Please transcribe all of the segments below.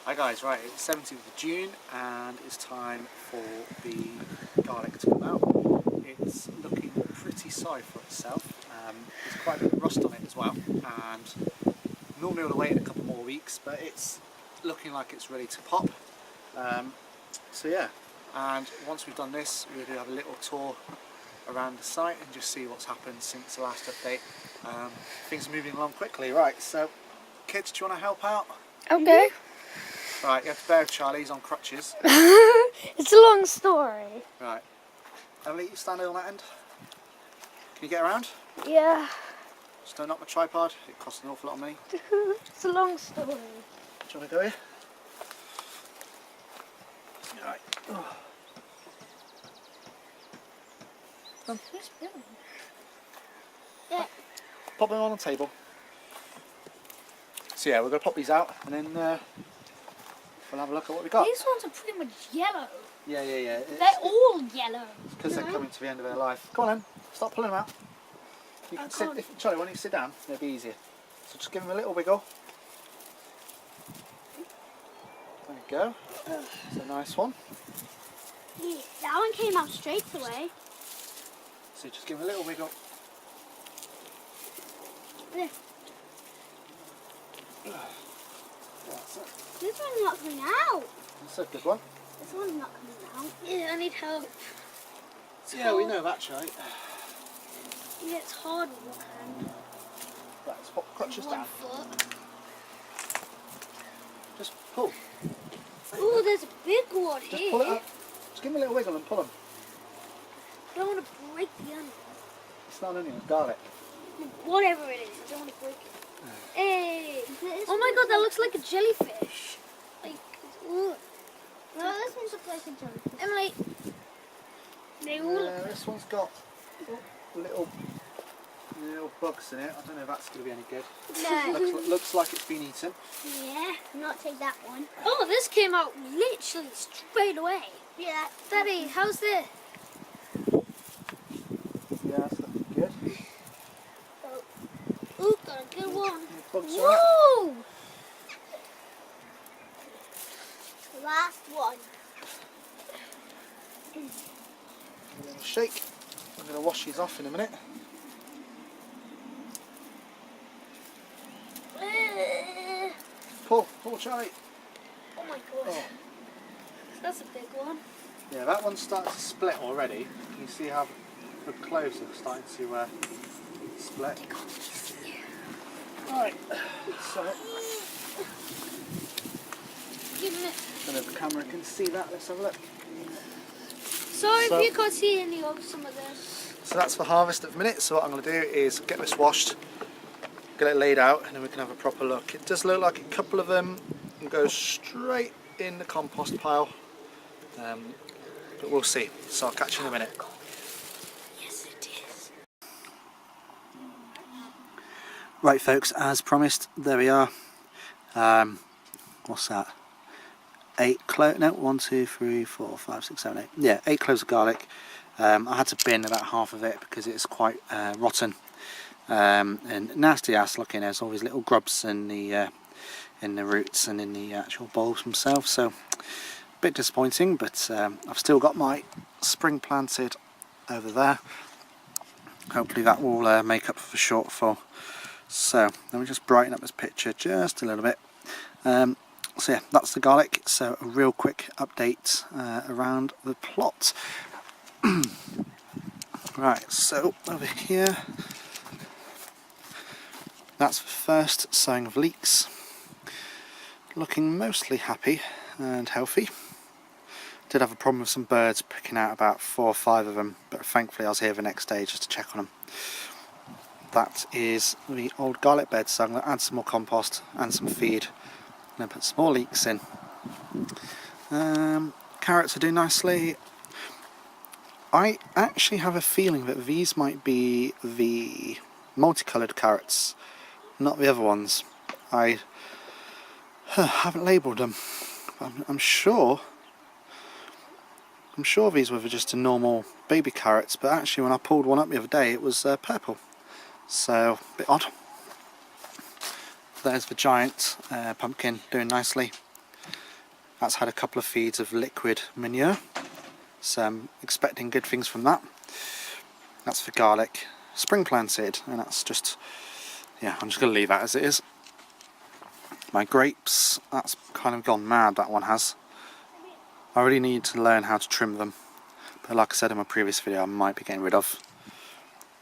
Hi guys, right, it's 17th of June and it's time for the garlic to come out. It's looking pretty sorry for itself. There's quite a bit of rust on it as well, and normally I would wait a couple more weeks, but it's looking like it's ready to pop. So yeah, and once we've done this, we're going to have a little tour around the site and just see what's happened since the last update. Things are moving along quickly. Right, so kids, do you want to help out? Okay. Right, you have to bear with Charlie, he's on crutches. It's a long story. Right. Emily, you stand on that end. Can you get around? Yeah. Just don't knock my tripod, it costs an awful lot of money. It's a long story. Do you want to go here? Right. Oh. Who's filming? Yeah. Pop them on the table. So yeah, we're going to pop these out and then we'll have a look at what we got. These ones are pretty much yellow. Yeah. They're all yellow. Because they're coming to the end of their life. Come on then, start pulling them out. You can sit, Charlie, why don't you sit down? It'll be easier. So just give them a little wiggle. There you go. It's a nice one. Yeah, that one came out straight away. So just give them a little wiggle. Yeah. That's it. This one's not coming out. That's a good one. This one's not coming out. Yeah, I need help. Yeah, we know that, Charlie. Yeah, it's hard with one hand. Right, let's pop crutches down. Foot. Just pull. Oh, there's a big one Just here. pull it up. Just give them a little wiggle and pull them. I don't want to break the onion. It's not onion, it's garlic. Whatever it is, I don't want to break it. Hey! Oh my god, that looks like a jellyfish. Like, ooh. No, this one looks like a jellyfish. Emily! They all This one's got little bugs in it. I don't know if that's going to be any good. No. Looks like it's been eaten. Yeah, not take that one. Oh, this came out literally straight away. Yeah. Daddy, how's this? Yeah, that's looking good. Ooh, got a good one. Bugs are Whoa! Last one. a little shake. I'm going to wash these off in a minute. Pull, Charlie. Oh my god. Oh. That's a big one. Yeah, that one's starting to split already. Can you see how the cloves are starting to split? Right, so Give it. I don't know if the camera can see that. Let's have a look. Sorry So- if you can't see any of some of this. So that's for harvest at the minute. So what I'm going to do is get this washed, get it laid out, and then we can have a proper look. It does look like a couple of them go straight in the compost pile, but we'll see. So I'll catch you in a minute. Yes, it is. Right, folks, as promised, there we are. What's that? 8 cloves, no, 1, 2, 3, 4, 5, 6, 7, 8. Yeah, 8 cloves of garlic. I had to bin about half of it because it's quite rotten and nasty ass looking. There's all these little grubs in the roots and in the actual bulbs themselves. So a bit disappointing, but I've still got my spring planted over there. Hopefully that will make up for the shortfall. So let me just brighten up this picture just a little bit. So yeah, that's the garlic. So a real quick update around the plot. Right, so over here, that's the first sign of leeks. Looking mostly happy and healthy. Did have a problem with some birds picking out about 4 or 5 of them, but thankfully I was here the next day just to check on them. That is the old garlic bed, so I'm going to add some more compost and some feed and then put some more leeks in. Carrots are doing nicely. I actually have a feeling that these might be the multicoloured carrots, not the other ones. I haven't labelled them. I'm sure these were just a normal baby carrots, but actually when I pulled one up the other day it was purple. So, a bit odd. There's the giant pumpkin doing nicely. That's had a couple of feeds of liquid manure, so I'm expecting good things from that. That's for garlic, spring planted, and that's just, yeah, I'm just going to leave that as it is. My grapes, that's kind of gone mad, that one has. I really need to learn how to trim them, but like I said in my previous video, I might be getting rid of.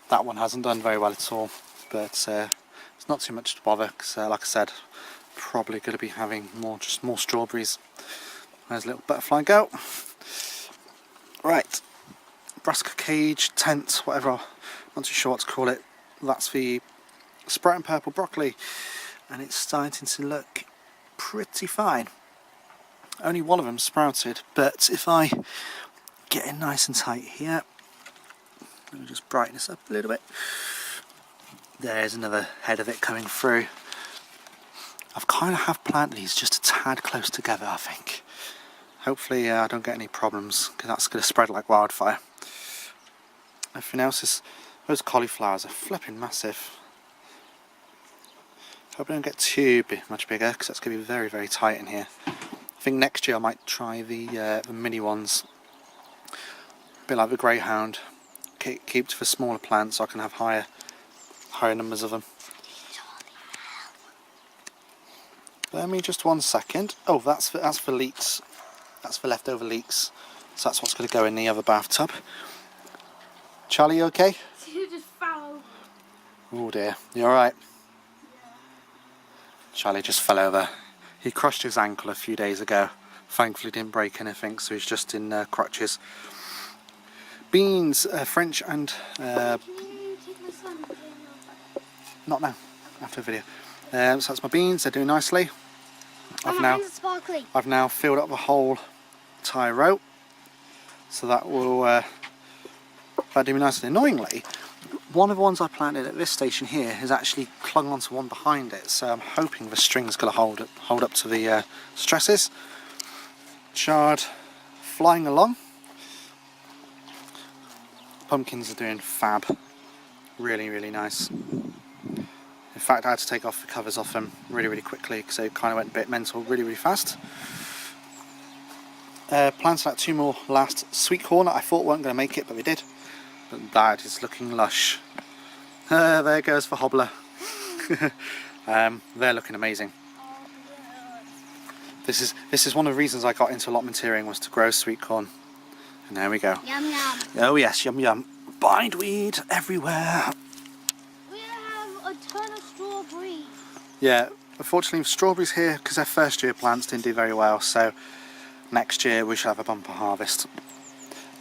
That one hasn't done very well at all, but it's not too much to bother, because like I said, probably going to be having just more strawberries. There's a little butterfly go. Right, brassica cage, tent, whatever, I'm not too sure what to call it. That's the sprouting purple broccoli, and it's starting to look pretty fine. Only one of them sprouted, but if I get in nice and tight here, let me just brighten this up a little bit. There's another head of it coming through. I've kind of have planted these just a tad close together, I think. Hopefully I don't get any problems, because that's going to spread like wildfire. Everything else is, those cauliflowers are flipping massive. Hope I don't get too much bigger, because that's going to be very, very tight in here. I think next year I might try the mini ones. A bit like the greyhound. Keep to the smaller plants so I can have higher numbers of them. Let me just 1 second. Oh, that's for leeks. That's for leftover leeks. So that's what's going to go in the other bathtub. Charlie, you okay? You just fell. Oh dear, you alright? Yeah. Charlie just fell over. He crushed his ankle a few days ago. Thankfully didn't break anything, so he's just in crutches. Beans, French and... Can you take my son? Not now, after the video. So that's my beans, they're doing nicely. I've now filled up the whole tyre row, so that will that'll do nicely. Annoyingly, one of the ones I planted at this station here has actually clung onto one behind it, so I'm hoping the string's going to hold up to the stresses. Chard flying along. Pumpkins are doing fab, really, really nice. In fact, I had to take off the covers off them really, really quickly because they kind of went a bit mental really, really fast. Planted out 2 more last sweet corn that I thought weren't going to make it, but they did. But that is looking lush. There goes the hobbler. They're looking amazing. This is one of the reasons I got into allotmenteering, was to grow sweet corn. And there we go. Yum yum. Oh yes, yum yum. Bindweed everywhere. A ton of strawberries. Yeah, unfortunately strawberries here, because they're first year plants, didn't do very well, so next year we shall have a bumper harvest.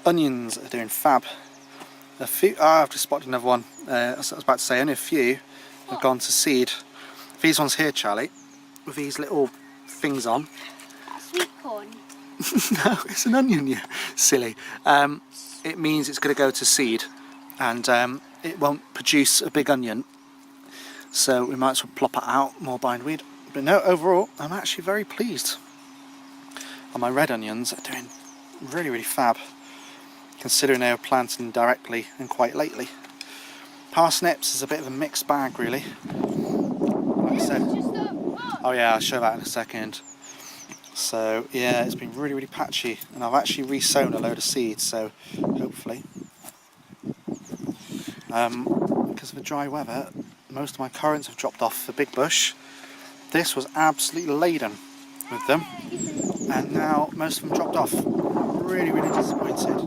Onions are doing fab. A few, I've just spotted another one. I was about to say only a few have gone to seed. These ones here, Charlie, with these little things on. Sweet corn. No, it's an onion, you silly. It means it's going to go to seed, and it won't produce a big onion. So we might as well plop it out, more bindweed. But no, overall, I'm actually very pleased. And my red onions are doing really, really fab, considering they were planted directly and quite lately. Parsnips is a bit of a mixed bag, really. Like I said, oh yeah, I'll show that in a second. So yeah, it's been really, really patchy, and I've actually re-sown a load of seeds, so hopefully. Because of the dry weather, most of my currants have dropped off the big bush. This was absolutely laden with them, and now most of them dropped off. Really, really disappointed.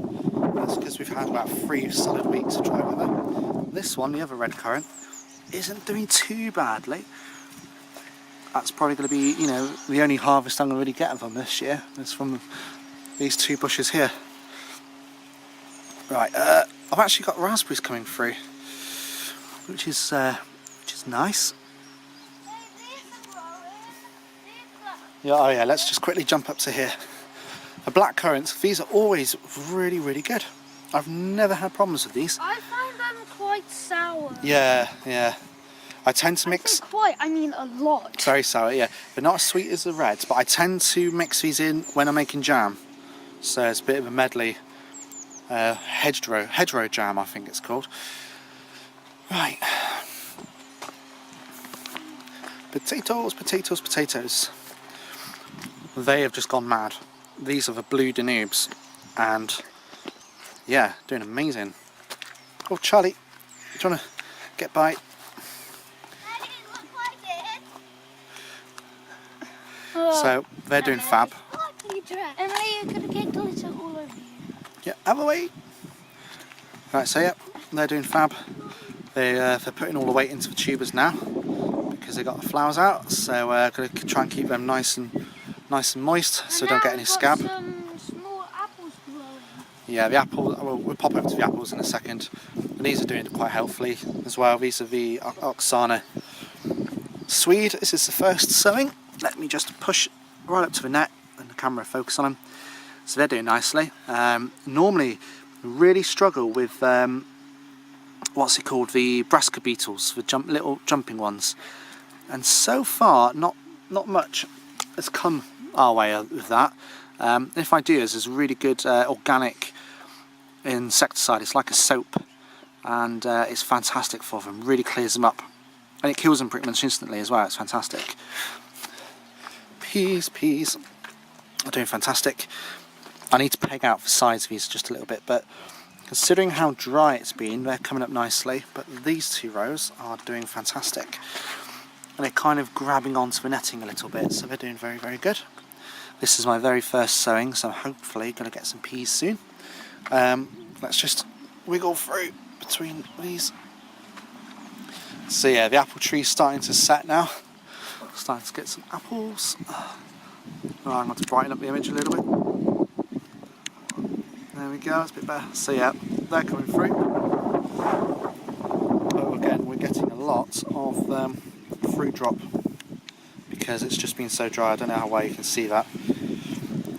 That's because we've had about 3 solid weeks of dry weather. This one, the other red currant, isn't doing too badly. That's probably going to be, you know, the only harvest I'm going to really get of them this year. It's from these 2 bushes here. Right, I've actually got raspberries coming through, which is nice. Yeah, oh yeah, let's just quickly jump up to here. The black currants, these are always really, really good. I've never had problems with these. I find them quite sour. Yeah, yeah. I tend to mix... I mean a lot. It's very sour, yeah. They're not as sweet as the reds, but I tend to mix these in when I'm making jam. So it's a bit of a medley. Hedgerow jam, I think it's called. Right. Potatoes, potatoes, potatoes. they have just gone mad. These are the blue Danubes, and yeah, doing amazing. Oh, Charlie, do you want to get by? So they're doing fab. Emily, you're going to get glitter all over you. Yeah, out of the way. Right, so yeah, they're doing fab. They're putting all the weight into the tubers now because they got the flowers out. So going to try and keep them nice and moist, so don't get any scab. Some small apples growing. Yeah, the apple. We'll pop over to the apples in a second. And these are doing quite healthily as well. These are the Oksana Swede. This is the first sowing. Let me just push right up to the net and the camera focus on them. So they're doing nicely. Normally, really struggle with what's it called, the brassica beetles, the little jumping ones. And so far, not much has come our way with that. If I do, there's really good organic insecticide. It's like a soap, and it's fantastic for them. Really clears them up, and it kills them pretty much instantly as well. It's fantastic. Peas are doing fantastic. I need to peg out the sides of these just a little bit, but considering how dry it's been, they're coming up nicely. But these two rows are doing fantastic, and they're kind of grabbing onto the netting a little bit, so they're doing very, very good. This is my very first sowing, so I'm hopefully going to get some peas soon. Let's just wiggle through between these. So yeah, the apple tree's starting to set now. Starting to get some apples. I'm going to brighten up the image a little bit. There we go, it's a bit better. So yeah, they're coming through. Oh, again, we're getting a lot of fruit drop because it's just been so dry. I don't know how well you can see that,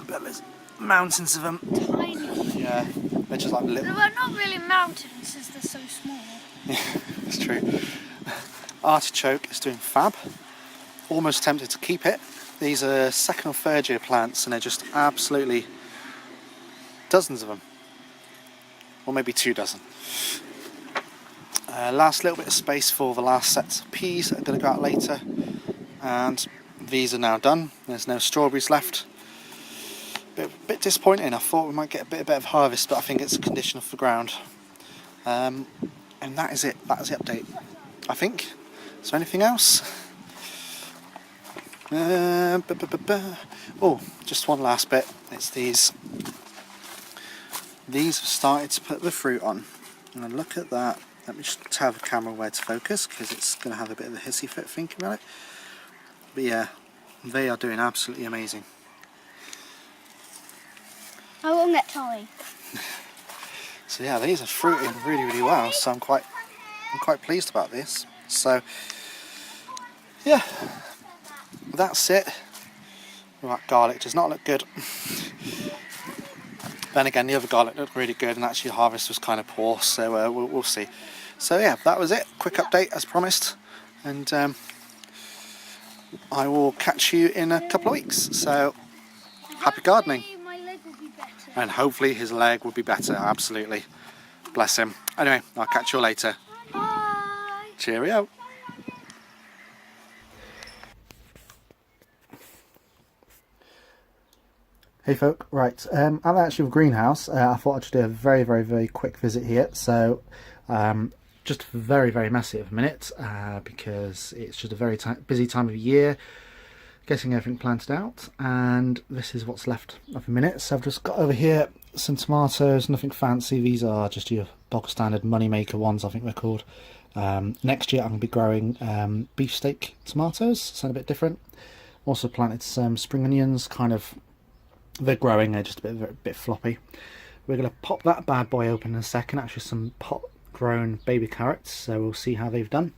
but there's mountains of them. Tiny. Yeah, they're just like little. They're not really mountains, as they're so small. Yeah, it's true. Artichoke is doing fab. Almost tempted to keep it. These are second or third year plants, and they're just absolutely dozens of them, or maybe 2 dozen. Last little bit of space for the last sets of peas that are going to go out later, and these are now done. There's no strawberries left. Bit disappointing. I thought we might get a bit of harvest, but I think it's a condition of the ground. And that is it. That is the update, I think. Is there anything else? Oh, just one last bit. It's these. These have started to put the fruit on, and look at that. Let me just tell the camera where to focus, because it's going to have a bit of a hissy fit thinking about it. But yeah, they are doing absolutely amazing. I won't get Tommy. So yeah, these are fruiting really, really well. So I'm quite pleased about this. So yeah, that's it. That garlic does not look good. Then again, the other garlic looked really good, and actually the harvest was kind of poor, so we'll see. So yeah, that was it. Quick update as promised, and I will catch you in a couple of weeks. So happy gardening. My leg will be better. And hopefully his leg will be better, absolutely. Bless him. Anyway, I'll catch you later. Bye. Cheerio. Hey folk, right, I'm actually with Greenhouse. I thought I'd just do a very, very, very quick visit here. So, just very, very messy at the minute, because it's just a very busy time of year, getting everything planted out, and this is what's left of the minute. So I've just got over here some tomatoes, nothing fancy. These are just your bog standard moneymaker ones, I think they're called. Next year I'm going to be growing beefsteak tomatoes, sound a bit different. Also planted some spring onions, kind of. They're growing, they're just a bit floppy. We're going to pop that bad boy open in a second. Actually some pot-grown baby carrots, so we'll see how they've done.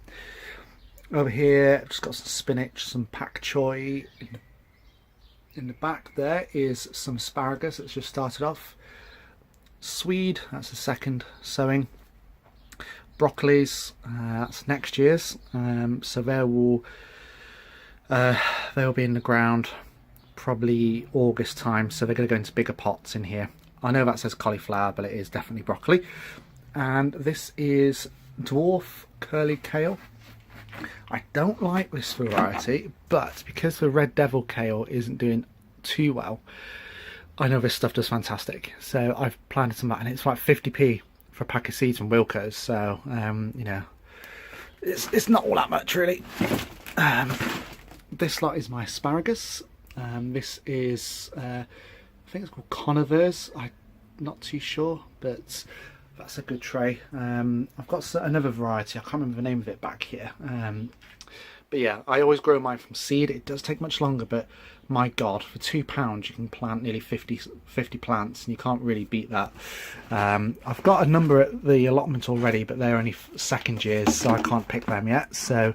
Over here, I've just got some spinach, some pak choi. In the back there is some asparagus that's just started off. Swede, that's the second sowing. Broccolis, that's next year's. So they'll be in the ground probably August time, so they're going to go into bigger pots in here. I know that says cauliflower, but it is definitely broccoli. And this is dwarf curly kale. I don't like this variety, but because the red devil kale isn't doing too well, I know this stuff does fantastic. So I've planted some of that, and it's like 50p for a pack of seeds from Wilco's. So you know, it's not all that much really. This lot is my asparagus. This is I think it's called conifers. I'm not too sure, but that's a good tray. I've got another variety. I can't remember the name of it back here. But yeah, I always grow mine from seed. It does take much longer, but my God, for £2 you can plant nearly 50 plants, and you can't really beat that. I've got a number at the allotment already, but they're only second years, so I can't pick them yet. So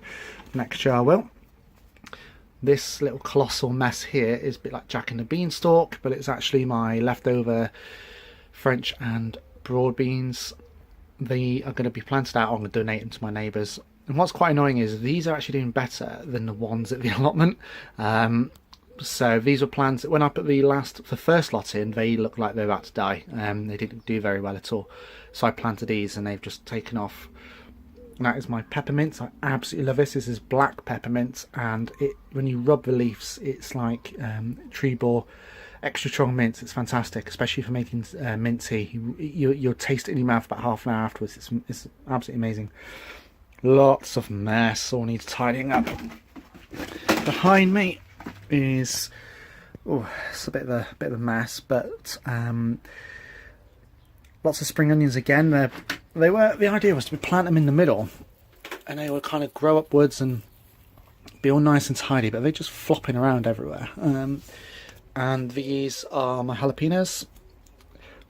next year I will. This little colossal mess here is a bit like Jack and the Beanstalk, but it's actually my leftover French and broad beans. They are going to be planted out. I'm going to donate them to my neighbours. And what's quite annoying is these are actually doing better than the ones at the allotment. So these were plants that when I put the first lot in, they looked like they were about to die. They didn't do very well at all. So I planted these and they've just taken off. And that is my peppermint. I absolutely love this. This is black peppermint, and when you rub the leaves, it's like tree bore extra strong mint. It's fantastic, especially for making mint tea. You'll taste it in your mouth about half an hour afterwards. It's absolutely amazing. Lots of mess, all needs tidying up. Behind me is it's a bit of a mess, but lots of spring onions again. The idea was to plant them in the middle, and they would kind of grow upwards and be all nice and tidy, but they're just flopping around everywhere. And these are my jalapenos.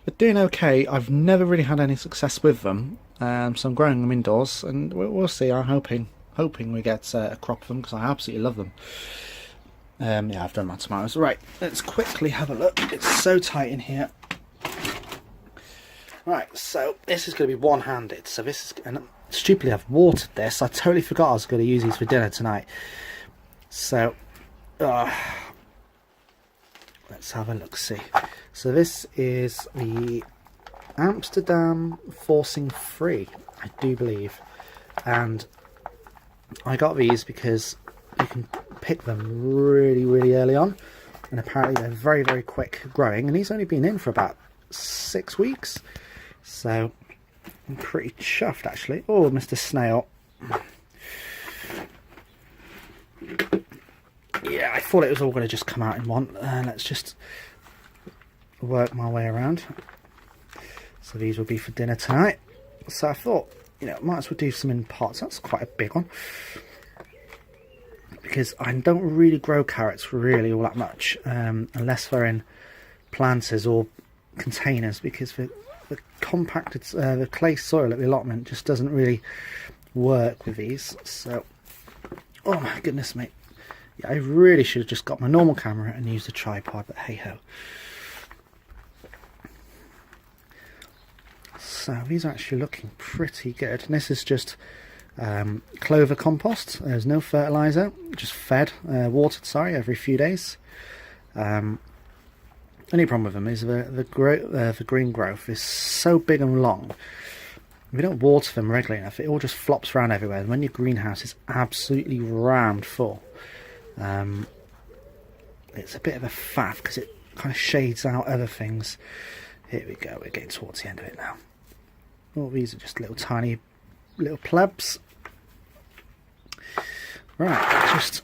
They're doing okay. I've never really had any success with them. So I'm growing them indoors, and we'll see. I'm hoping we get a crop of them, because I absolutely love them. Yeah, I've done my tomatoes. Right, let's quickly have a look. It's so tight in here. Right, so this is going to be one-handed. So this is, and stupidly I've watered this. I totally forgot I was going to use these for dinner tonight. So let's have a look. See. So this is the Amsterdam Forcing Free, I do believe, and I got these because you can pick them really early on, and apparently they're very quick growing, and he's only been in for about 6 weeks, so I'm pretty chuffed actually. Oh, Mr. Snail. Yeah, I thought it was all going to just come out in one. Let's just work my way around. So these will be for dinner tonight. So I thought, you know, might as well do some in pots. That's quite a big one, because I don't really grow carrots really all that much, unless they're in planters or containers, because the compacted the clay soil at the allotment just doesn't really work with these. So, oh my goodness me, yeah, I really should have just got my normal camera and used a tripod, but hey ho. So these are actually looking pretty good, and this is just clover compost. There's no fertilizer, just watered, sorry, every few days. Only problem with them is the green growth is so big and long. If you don't water them regularly enough, it all just flops around everywhere, and when your greenhouse is absolutely rammed full, it's a bit of a faff, because it kind of shades out other things. Here we go, we're getting towards the end of it now. Oh, these are just little tiny little plebs. Right, just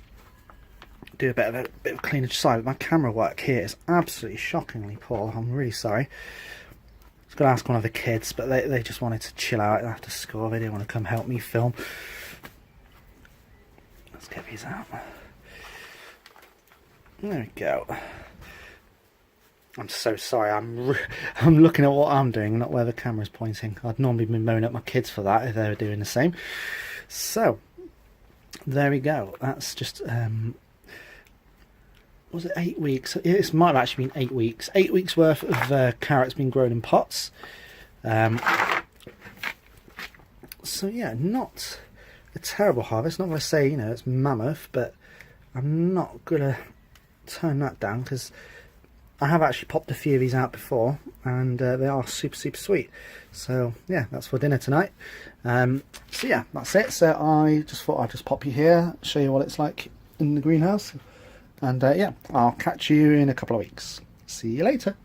do a bit of cleaning side. My camera work here is absolutely shockingly poor. I'm really sorry. I was going to ask one of the kids, but they just wanted to chill out after school. They didn't want to come help me film. Let's get these out. There we go. I'm so sorry, I'm looking at what I'm doing, not where the camera's pointing. I'd normally be moaning at my kids for that if they were doing the same. So, there we go. That's just, was it 8 weeks? This might have actually been 8 weeks. 8 weeks worth of carrots being grown in pots. So yeah, not a terrible harvest. Not going to say, you know, it's mammoth, but I'm not going to turn that down, because I have actually popped a few of these out before, and they are super sweet. So yeah, that's for dinner tonight. So yeah, that's it. So I just thought I'd just pop you here, show you what it's like in the greenhouse. And yeah, I'll catch you in a couple of weeks. See you later.